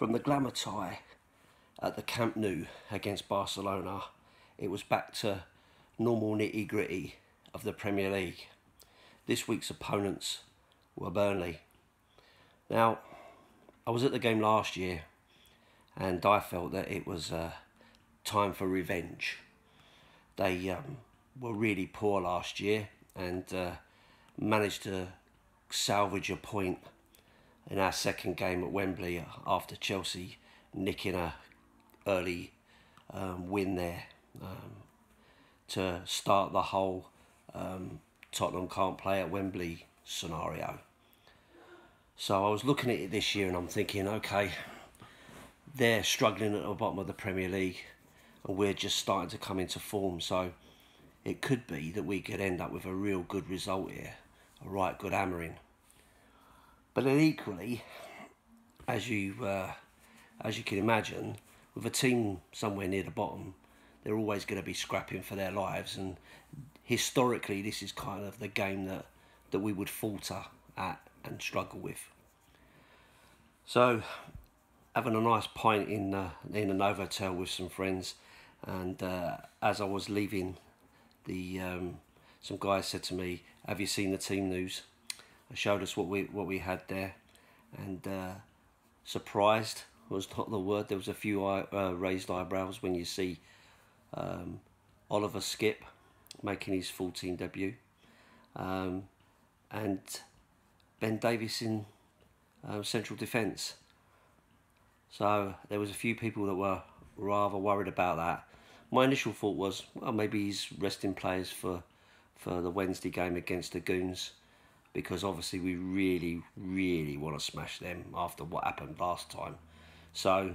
From the glamour tie at the Camp Nou against Barcelona, it was back to normal nitty-gritty of the Premier League. This week's opponents were Burnley. Now, I was at the game last year and I felt that it was time for revenge. They were really poor last year and managed to salvage a point in our second game at Wembley after Chelsea nicking a early win there to start the whole Tottenham can't play at Wembley scenario. So I was looking at it this year and I'm thinking, okay, they're struggling at the bottom of the Premier League and we're just starting to come into form, so it could be that we could end up with a real good result here, a right good hammering. But then equally, as you can imagine, with a team somewhere near the bottom, they're always going to be scrapping for their lives, and historically this is kind of the game that we would falter at and struggle with. So, having a nice pint in a Novotel with some friends, and as I was leaving, some guys said to me, "Have you seen the team news?" I showed us what we had there, and surprised was not the word. There was a few raised eyebrows when you see Oliver Skipp making his full team debut, and Ben Davies in central defence. So there was a few people that were rather worried about that. My initial thought was, well, maybe he's resting players for the Wednesday game against the Goons, because obviously we really, really want to smash them after what happened last time. So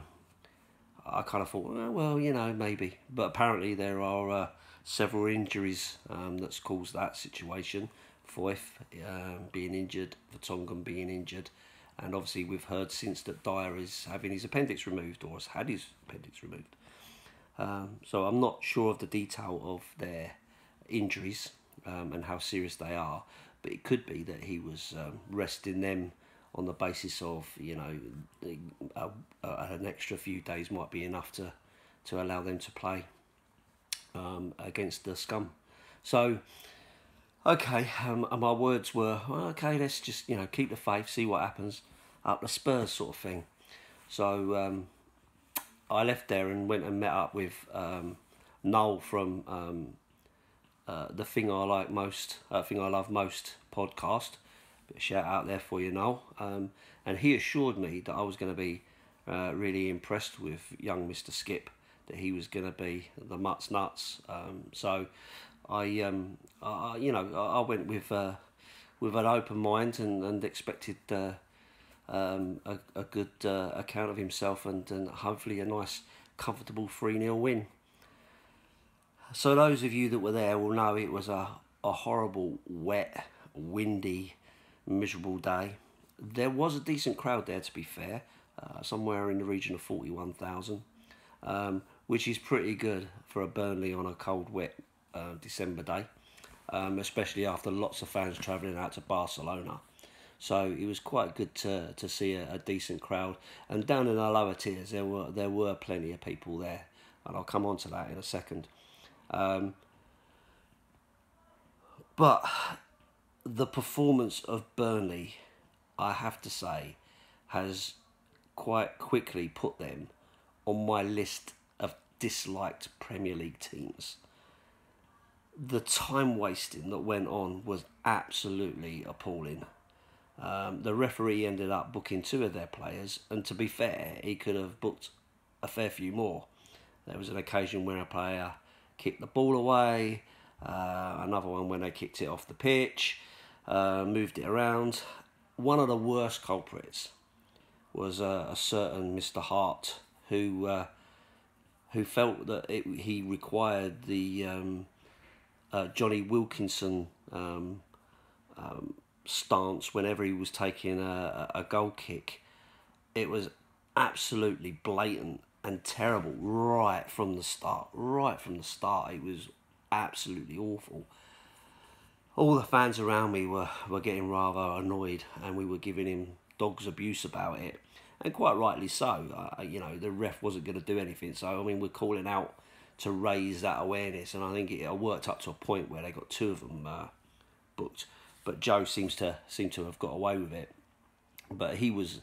I kind of thought, oh, well, you know, maybe. But apparently there are several injuries that's caused that situation. Foyth being injured, Vertonghen being injured, and obviously we've heard since that Dyer is having his appendix removed, or has had his appendix removed. So I'm not sure of the detail of their injuries and how serious they are, but it could be that he was resting them on the basis of, you know, an extra few days might be enough to allow them to play against the scum. So, okay, and my words were, well, okay, let's just, you know, keep the faith, see what happens, up the Spurs sort of thing. So I left there and went and met up with Noel from the Thing I Like Most, Thing I Love Most podcast. Bit of shout out there for you, Noel. And he assured me that I was going to be really impressed with young Mr. Skipp, that he was going to be the mutt's nuts. So I went with an open mind and expected a good account of himself and hopefully a nice, comfortable 3-0 win. So those of you that were there will know it was a horrible, wet, windy, miserable day. There was a decent crowd there, to be fair, somewhere in the region of 41,000, which is pretty good for a Burnley on a cold, wet December day, especially after lots of fans travelling out to Barcelona. So it was quite good to see a decent crowd. And down in the lower tiers, there were plenty of people there, and I'll come on to that in a second. But the performance of Burnley, I have to say, has quite quickly put them on my list of disliked Premier League teams. The time wasting that went on was absolutely appalling. The referee ended up booking 2 of their players, and to be fair, he could have booked a fair few more. There was an occasion where a player kicked the ball away, another one when they kicked it off the pitch, moved it around. One of the worst culprits was a certain Mr. Hart, who felt that he required the Johnny Wilkinson stance whenever he was taking a goal kick. It was absolutely blatant and terrible right from the start. It was absolutely awful. All the fans around me were getting rather annoyed, and we were giving him dog's abuse about it. and quite rightly so. You know, the ref wasn't going to do anything, so I mean, we're calling out to raise that awareness, and I think it worked up to a point where they got two of them booked, but Joe seemed to have got away with it. But he was,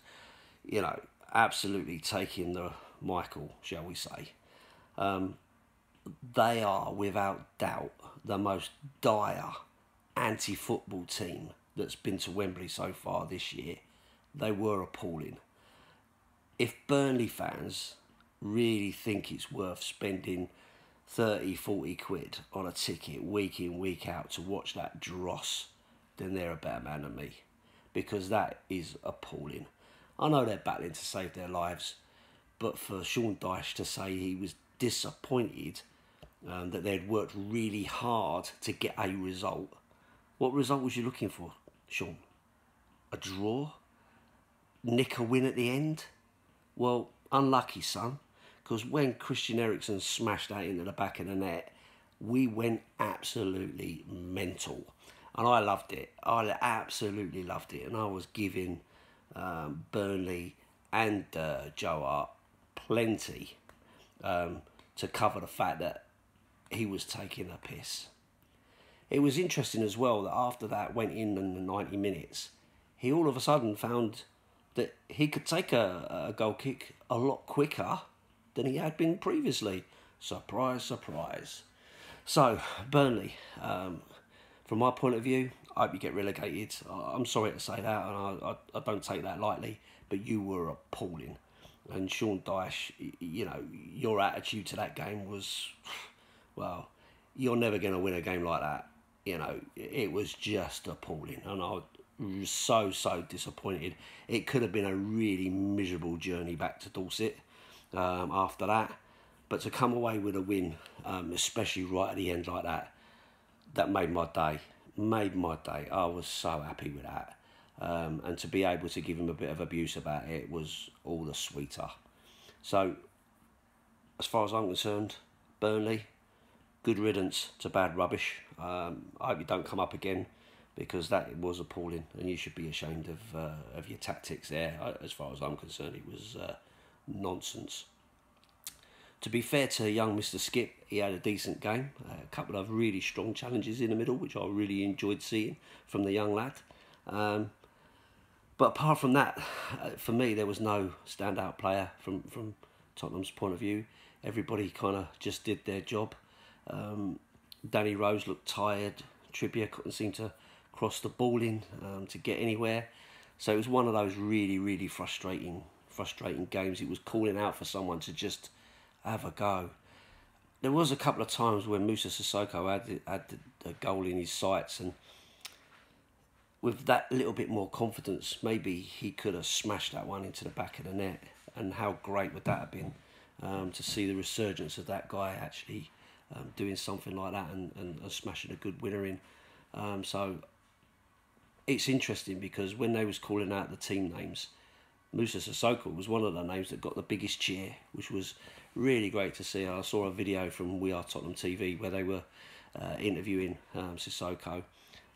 you know, absolutely taking the Michael, shall we say. They are without doubt the most dire anti-football team that's been to Wembley so far this year. They were appalling. If Burnley fans really think it's worth spending 30, 40 quid on a ticket week in, week out to watch that dross, then they're a better man than me, because that is appalling. I know they're battling to save their lives, but for Sean Dyche to say he was disappointed that they'd worked really hard to get a result. What result was you looking for, Sean? A draw? Nick a win at the end? Well, unlucky, son, because when Christian Eriksen smashed that into the back of the net, we went absolutely mental. And I loved it. I absolutely loved it. And I was giving Burnley and Joe Hart plenty to cover the fact that he was taking a piss. It was interesting as well that after that went in the 90 minutes, he all of a sudden found that he could take a goal kick a lot quicker than he had been previously. Surprise, surprise. So, Burnley, from my point of view, I hope you get relegated. I'm sorry to say that, and I don't take that lightly, but you were appalling. And Sean Dyche, you know, your attitude to that game was, well, you're never going to win a game like that. You know, it was just appalling, and I was so disappointed. It could have been a really miserable journey back to Dorset after that, but to come away with a win, especially right at the end like that, that made my day. I was so happy with that. And to be able to give him a bit of abuse about it was all the sweeter. So, as far as I'm concerned, Burnley, good riddance to bad rubbish. I hope you don't come up again, because that was appalling, and you should be ashamed of your tactics there. As far as I'm concerned, it was nonsense. To be fair to young Mr. Skip, he had a decent game. A couple of really strong challenges in the middle, which I really enjoyed seeing from the young lad. But apart from that, for me, there was no standout player from Tottenham's point of view. Everybody kind of just did their job. Danny Rose looked tired. Trippier couldn't seem to cross the ball in to get anywhere. So it was one of those really frustrating games. It was calling out for someone to just have a go. There was a couple of times when Moussa Sissoko had the goal in his sights, and with that little bit more confidence, maybe he could have smashed that one into the back of the net. And how great would that have been to see the resurgence of that guy actually doing something like that and smashing a good winner in. So it's interesting, because when they was calling out the team names, Moussa Sissoko was one of the names that got the biggest cheer, which was really great to see. I saw a video from We Are Tottenham TV where they were interviewing Sissoko,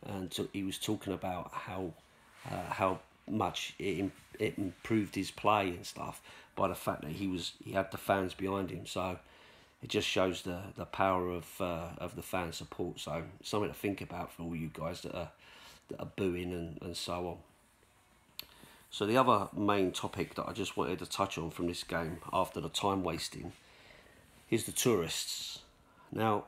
and he was talking about how much it improved his play and stuff by the fact that he had the fans behind him. So it just shows the power of the fan support. So something to think about for all you guys that are booing and so on. So the other main topic that I just wanted to touch on from this game, after the time wasting, is the tourists. Now,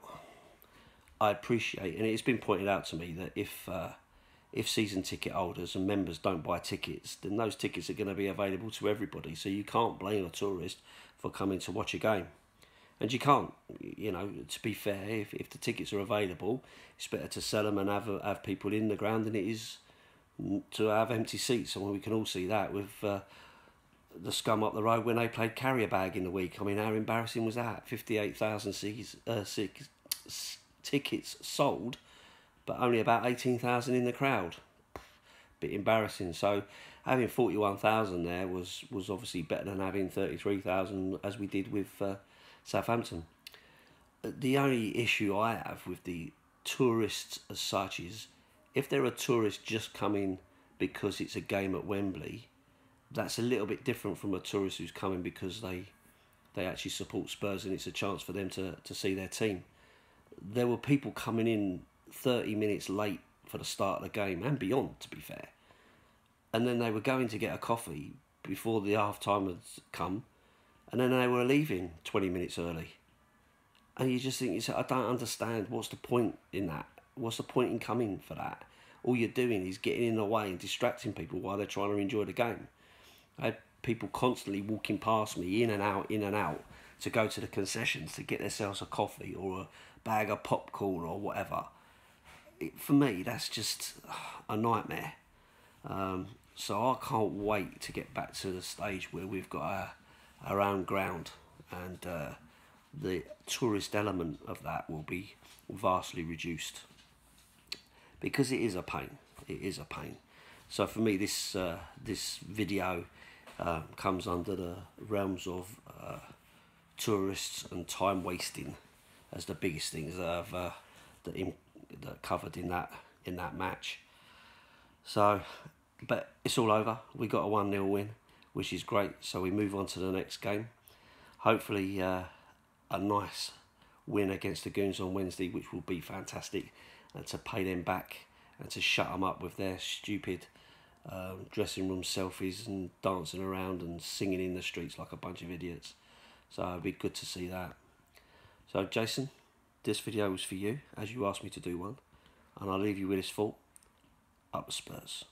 I appreciate, and it's been pointed out to me, that if season ticket holders and members don't buy tickets, then those tickets are going to be available to everybody. So you can't blame a tourist for coming to watch a game. And you can't, you know, to be fair, if the tickets are available, it's better to sell them and have people in the ground than it is to have empty seats. And we can all see that with the scum up the road when they played Carrier Bag in the week. I mean, how embarrassing was that? 58,000 tickets sold, but only about 18,000 in the crowd. Bit embarrassing. So having 41,000 there was obviously better than having 33,000 as we did with Southampton. The only issue I have with the tourists as such is, if there are tourists just coming because it's a game at Wembley, that's a little bit different from a tourist who's coming because they actually support Spurs and it's a chance for them to see their team. There were people coming in 30 minutes late for the start of the game and beyond, to be fair. And then they were going to get a coffee before the half-time had come, and then they were leaving 20 minutes early. And you just think, I don't understand, what's the point in that? What's the point in coming for that? All you're doing is getting in the way and distracting people while they're trying to enjoy the game. I had people constantly walking past me, in and out, to go to the concessions to get themselves a coffee or a bag of popcorn or whatever. For me, that's just a nightmare. So I can't wait to get back to the stage where we've got our own ground, and the tourist element of that will be vastly reduced, because it is a pain. It is a pain. So for me, this video comes under the realms of tourists and time wasting as the biggest things that I've that covered in that match. So, but it's all over. We got a 1-0 win, which is great. So we move on to the next game. Hopefully a nice win against the Goons on Wednesday, which will be fantastic, and to pay them back and to shut them up with their stupid dressing room selfies and dancing around and singing in the streets like a bunch of idiots. So it'd be good to see that. So Jason, this video was for you, as you asked me to do one, and I'll leave you with this thought: up the Spurs.